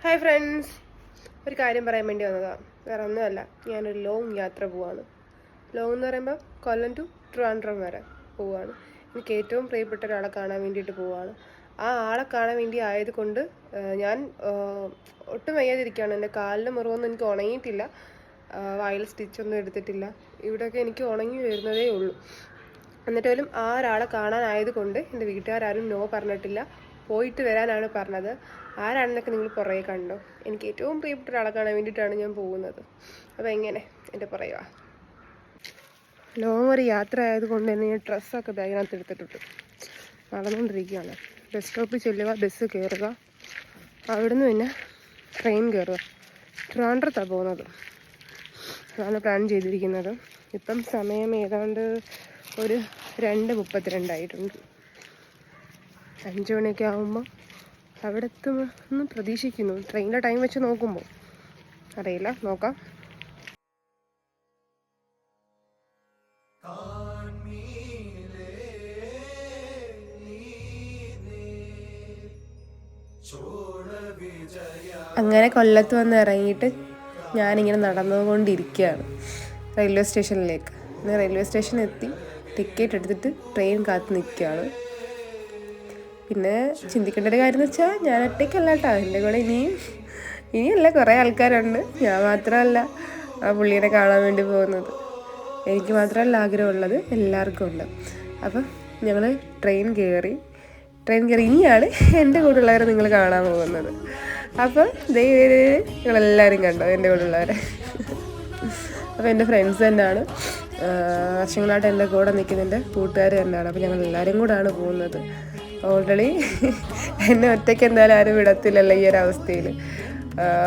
Hi friends, ഒരു കാര്യം പറയാൻ വേണ്ടി വന്നതാണ്. വേറെ ഒന്നുമല്ല, ഞാനൊരു ലോങ് യാത്ര പോവാണ്. ലോങ് എന്ന് പറയുമ്പോൾ കൊല്ലം ടു ട്രിവാൻഡ്രം വരെ പോവുകയാണ്. എനിക്ക് ഏറ്റവും പ്രിയപ്പെട്ട ഒരാളെ കാണാൻ വേണ്ടിയിട്ട് പോവുകയാണ്. ആ ആളെ കാണാൻ വേണ്ടി ആയതുകൊണ്ട് ഞാൻ ഒട്ടും വയ്യാതിരിക്കുകയാണ്. എൻ്റെ കാലിൻ്റെ മുറിവൊന്നും എനിക്ക് ഉണങ്ങിയിട്ടില്ല, വായിൽ സ്റ്റിച്ചൊന്നും എടുത്തിട്ടില്ല. ഇവിടെയൊക്കെ എനിക്ക് ഉണങ്ങി വരുന്നതേ ഉള്ളൂ. എന്നിട്ട് പോലും ആ ഒരാളെ കാണാനായത് കൊണ്ട് എൻ്റെ വീട്ടുകാരും നോ പറഞ്ഞിട്ടില്ല. പോയിട്ട് വരാനാണ് പറഞ്ഞത്. ആരാണെന്നൊക്കെ നിങ്ങൾ പുറകെ കണ്ടോ. എനിക്ക് ഏറ്റവും പ്രിയപ്പെട്ട ഒരാളെ കാണാൻ വേണ്ടിയിട്ടാണ് ഞാൻ പോകുന്നത്. അപ്പോൾ എങ്ങനെ എൻ്റെ പറയുക, ലോങ് ഒരു യാത്ര ആയതുകൊണ്ട് തന്നെ ഞാൻ ഡ്രസ്സൊക്കെ ബാഗിനകത്ത് എടുത്തിട്ടുണ്ട്. നടന്നുകൊണ്ടിരിക്കുകയാണ്. ബസ് സ്റ്റോപ്പിൽ ചെല്ലുക, ബസ് കയറുക, അവിടുന്ന് പിന്നെ ട്രെയിൻ കയറുക. ട്രിവാൻഡ്രത്താണ് പോകുന്നത്. അതാണ് പ്ലാൻ ചെയ്തിരിക്കുന്നത്. ഇപ്പം സമയം ഏതാണ്ട് ഒരു 2:32 5 മണിയൊക്കെ ആകുമ്പോൾ അവിടെ എത്തുമെന്ന് പ്രതീക്ഷിക്കുന്നു. ട്രെയിനിൻ്റെ ടൈം വെച്ച് നോക്കുമ്പോൾ അറിയില്ല, നോക്കാം. അങ്ങനെ കൊല്ലത്ത് വന്ന് ഇറങ്ങിയിട്ട് ഞാനിങ്ങനെ നടന്നുകൊണ്ടിരിക്കുകയാണ് റെയിൽവേ സ്റ്റേഷനിലേക്ക്. പിന്നെ റെയിൽവേ സ്റ്റേഷനിൽ എത്തി ടിക്കറ്റ് എടുത്തിട്ട് ട്രെയിൻ കാത്ത് നിൽക്കുകയാണ്. പിന്നെ ചിന്തിക്കേണ്ട ഒരു കാര്യം എന്ന് വെച്ചാൽ ഞാൻ ഒറ്റയ്ക്കല്ല കേട്ടോ, എൻ്റെ കൂടെ ഇനിയല്ല കുറേ ആൾക്കാരുണ്ട്. ഞാൻ മാത്രമല്ല ആ പുള്ളീനെ കാണാൻ വേണ്ടി പോകുന്നത്. എനിക്ക് മാത്രമല്ല ആഗ്രഹമുള്ളത്, എല്ലാവർക്കും ഉണ്ട്. അപ്പം ഞങ്ങൾ ട്രെയിൻ കയറി ഇനിയാണ് എൻ്റെ കൂടെയുള്ളവരെ നിങ്ങൾ കാണാൻ പോകുന്നത്. അപ്പം നിങ്ങളെല്ലാവരും കണ്ടോ എൻ്റെ കൂടെയുള്ളവരെ. അപ്പോൾ എൻ്റെ ഫ്രണ്ട്സ് തന്നെയാണ്, വർഷങ്ങളായിട്ട് എൻ്റെ കൂടെ നിൽക്കുന്നതിൻ്റെ കൂട്ടുകാർ തന്നെയാണ്. അപ്പോൾ ഞങ്ങൾ എല്ലാവരും കൂടെയാണ് പോകുന്നത്. ഓൾറെഡി എന്നെ ഒറ്റയ്ക്ക് എന്തായാലും ആരും വിടത്തില്ലല്ലോ ഈ ഒരു അവസ്ഥയിൽ.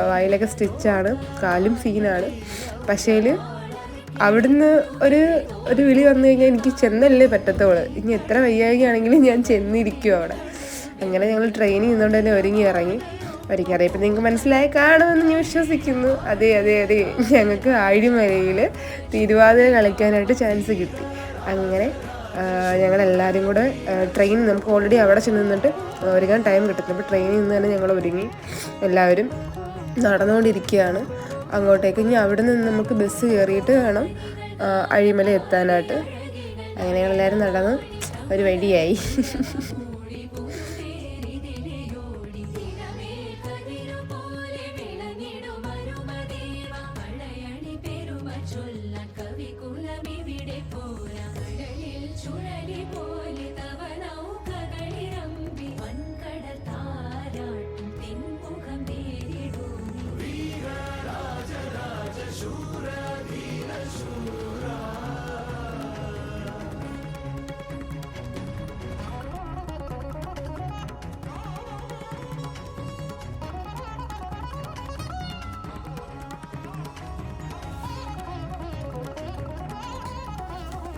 വായിലൊക്കെ സ്റ്റിച്ചാണ്, കാലും സീനാണ്. പക്ഷേ അവിടുന്ന് ഒരു വിളി വന്നു കഴിഞ്ഞാൽ എനിക്ക് ചെന്നല്ലേ പറ്റത്തുള്ളൂ. ഇനി എത്ര വയ്യാകുകയാണെങ്കിലും ഞാൻ ചെന്നിരിക്കും അവിടെ. അങ്ങനെ ഞങ്ങൾ ട്രെയിനിൽ നിന്നുകൊണ്ട് തന്നെ ഒരുങ്ങി അറിയപ്പോൾ നിങ്ങൾക്ക് മനസ്സിലായി കാണുമെന്ന് ഞാൻ വിശ്വസിക്കുന്നു. അതെ, ഞങ്ങൾക്ക് ആഴിമലയിൽ തിരുവാതിര കളിക്കാനായിട്ട് ചാൻസ് കിട്ടി. അങ്ങനെ ഞങ്ങളെല്ലാവരും കൂടെ ട്രെയിനിൽ നമുക്ക് ഓൾറെഡി അവിടെ ചെന്ന് നിന്നിട്ട് ഒരുങ്ങാൻ ടൈം കിട്ടുന്നു. അപ്പോൾ ട്രെയിനിൽ നിന്ന് തന്നെ ഞങ്ങൾ ഒരുങ്ങി എല്ലാവരും നടന്നുകൊണ്ടിരിക്കുകയാണ് അങ്ങോട്ടേക്ക്. ഇനി അവിടെ നിന്ന് നമുക്ക് ബസ് കയറിയിട്ട് വേണം അഴിമല എത്താനായിട്ട്. അങ്ങനെ ഞങ്ങളെല്ലാവരും നടന്ന് ഒരു വഴിയായി.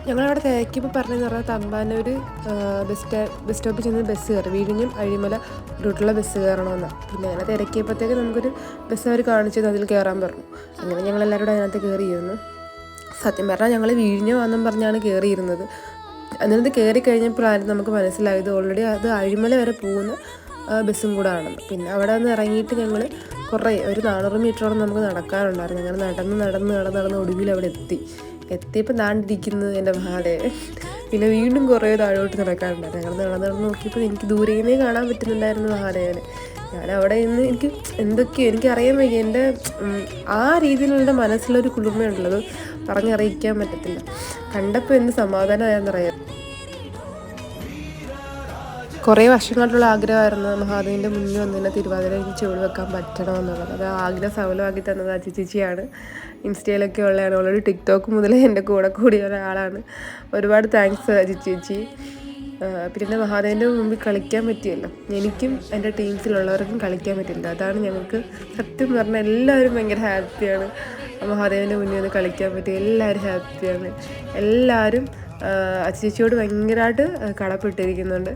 ഞങ്ങളവിടെ തിരക്കിപ്പോൾ പറഞ്ഞതെന്ന് പറഞ്ഞാൽ തമ്പാനൂർ ബസ് സ്റ്റോപ്പിൽ ചെന്ന് ബസ് കയറി വിഴിഞ്ഞം അഴിമല റൂട്ടുള്ള ബസ് കയറണമെന്നാണ്. പിന്നെ അങ്ങനെ തിരക്കിയപ്പോഴത്തേക്ക് നമുക്കൊരു ബസ് അവർ കാണിച്ചത്, അതിൽ കയറാൻ പറഞ്ഞു. അങ്ങനെ ഞങ്ങളെല്ലാവരും കൂടെ അതിനകത്ത് കയറിയിരുന്നു. സത്യം പറഞ്ഞാൽ ഞങ്ങൾ വിഴിഞ്ഞമാണെന്നും പറഞ്ഞാണ് കയറിയിരുന്നത്. അതിനകത്ത് കയറി കഴിഞ്ഞപ്പോഴായിരുന്നു നമുക്ക് മനസ്സിലായത് ഓൾറെഡി അത് അഴിമല വരെ പോകുന്ന ബസ്സും കൂടെ ആണെന്ന്. പിന്നെ അവിടെ നിന്ന് ഇറങ്ങിയിട്ട് ഞങ്ങൾ ഒരു 400 മീറ്ററോളം നമുക്ക് നടക്കാറുണ്ടായിരുന്നു. ഞങ്ങൾ നടന്ന് ഒടുവിൽ അവിടെ എത്തിയപ്പോൾ താണ്ടിരിക്കുന്നത് എൻ്റെ മഹാദേവൻ. പിന്നെ വീണ്ടും കുറേ താഴോട്ട് നടക്കാറുണ്ടായിരുന്നു. ഞങ്ങൾ നടന്ന് നോക്കിയപ്പോൾ എനിക്ക് ദൂരേന്നേ കാണാൻ പറ്റുന്നുണ്ടായിരുന്നു മഹാദേവനെ. ഞാൻ അവിടെ നിന്ന് എനിക്കറിയാൻ വയ്യ. എൻ്റെ ആ രീതിയിലുള്ള മനസ്സിലൊരു കുളിർമയുള്ളത് പറഞ്ഞറിയിക്കാൻ പറ്റത്തില്ല. കണ്ടപ്പോൾ എന്ത് സമാധാനമായെന്നറിയാം. കുറേ വർഷങ്ങളായിട്ടുള്ള ആഗ്രഹമായിരുന്നു മഹാദേവൻ്റെ മുന്നിൽ വന്ന് തന്നെ തിരുവാതിരയ്ക്ക് ചുവട് വെക്കാൻ പറ്റണമെന്നുള്ളത്. അത് ആഗ്രഹം സഫലമാക്കി തന്നത് അജി ചേച്ചിയാണ്. ഇൻസ്റ്റയിലൊക്കെ ഉള്ളതാണ്. ഓൾറെഡി ടിക്ടോക്ക് മുതലേ എൻ്റെ കൂടിയ ഒരാളാണ്. ഒരുപാട് താങ്ക്സ് അജി ചേച്ചി. പിന്നെ മഹാദേവൻ്റെ മുമ്പിൽ കളിക്കാൻ പറ്റിയല്ലോ. എനിക്കും എൻ്റെ ടീംസിലുള്ളവർക്കും കളിക്കാൻ പറ്റില്ല. അതാണ് ഞങ്ങൾക്ക് സത്യം പറഞ്ഞാൽ എല്ലാവരും ഭയങ്കര ഹാപ്പിയാണ്. മഹാദേവൻ്റെ മുന്നിൽ വന്ന് കളിക്കാൻ പറ്റി, എല്ലാവരും ഹാപ്പിയാണ്. എല്ലാവരും അജി ചേച്ചിയോട് ഭയങ്കരമായിട്ട് കടപ്പെട്ടിരിക്കുന്നുണ്ട്.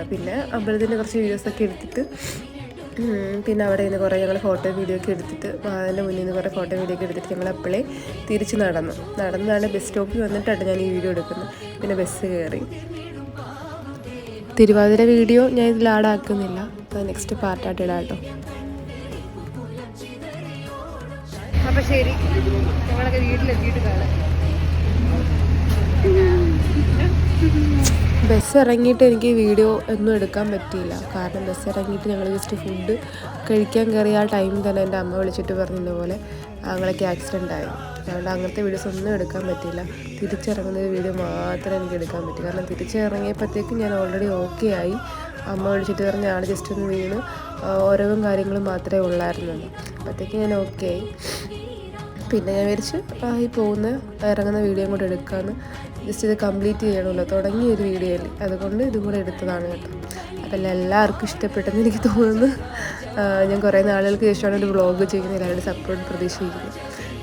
പിന്നെ അമ്പലത്തിൻ്റെ കുറച്ച് വീഡിയോസൊക്കെ എടുത്തിട്ട് പിന്നെ അവിടെ നിന്ന് കുറേ ഞങ്ങൾ ഫോട്ടോ വീഡിയോ ഒക്കെ എടുത്തിട്ട് അതിൻ്റെ മുന്നിൽ നിന്ന് കുറേ ഫോട്ടോ വീഡിയോ ഒക്കെ എടുത്തിട്ട് ഞങ്ങൾ അപ്പോഴേ തിരിച്ച് നടന്നാണ് ബസ് സ്റ്റോപ്പിൽ വന്നിട്ടാണ് ഞാൻ ഈ വീഡിയോ എടുക്കുന്നത്. പിന്നെ ബസ് കയറി. തിരുവാതിര വീഡിയോ ഞാൻ ഇതിൽ ആഡാക്കുന്നില്ല, അത് നെക്സ്റ്റ് പാർട്ടായിട്ട് ഇടാം കേട്ടോ. അപ്പം ശരി, ഞങ്ങളൊക്കെ വീട്ടിലെത്തിയിട്ട് കാണാം. ബസ് ഇറങ്ങിയിട്ട് എനിക്ക് വീഡിയോ ഒന്നും എടുക്കാൻ പറ്റിയില്ല. കാരണം ബസ് ഇറങ്ങിയിട്ട് ഞങ്ങൾ ജസ്റ്റ് ഫുഡ് കഴിക്കാൻ കയറിയ ആ ടൈമിൽ തന്നെ എൻ്റെ അമ്മ വിളിച്ചിട്ട് പറഞ്ഞ പോലെ ആങ്ങളൊക്കെ ആക്സിഡൻ്റ് ആയി. അതുകൊണ്ട് അങ്ങനത്തെ വീഡിയോസ് ഒന്നും എടുക്കാൻ പറ്റിയില്ല. തിരിച്ചിറങ്ങുന്ന വീഡിയോ മാത്രമേ എനിക്ക് എടുക്കാൻ പറ്റൂ. കാരണം തിരിച്ചിറങ്ങിയപ്പോഴത്തേക്കും ഞാൻ ഓൾറെഡി ഓക്കെ ആയി. അമ്മ വിളിച്ചിട്ട് പറഞ്ഞ ആൾ ജസ്റ്റ് ഒന്ന് വീണ് ഓരവും കാര്യങ്ങളും മാത്രമേ ഉള്ളായിരുന്നുള്ളൂ. അപ്പോഴത്തേക്കും ഞാൻ ഓക്കെ ആയി. പിന്നെ ഞാൻ വിചാരിച്ച് ഈ ഇറങ്ങുന്ന വീഡിയോ കൂടെ എടുക്കാമെന്ന്. ജസ്റ്റ് ഇത് കംപ്ലീറ്റ് ചെയ്യണമല്ലോ, തുടങ്ങിയൊരു വീഡിയോ അല്ലേ, അതുകൊണ്ട് ഇതും കൂടെ എടുത്തതാണ് കേട്ടോ. അപ്പം എല്ലാവർക്കും ഇഷ്ടപ്പെട്ടെന്ന് എനിക്ക് തോന്നുന്നു. ഞാൻ കുറേ നാളുകൾക്ക് ശേഷമാണ് ഒരു വ്ളോഗ് ചെയ്യുന്നത്. എല്ലാവരുടെ സപ്പോർട്ട് പ്രതീക്ഷിക്കുന്നു.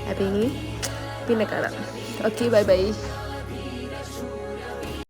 അപ്പം ഇനി പിന്നെ കാണാം. Okay, bye bye.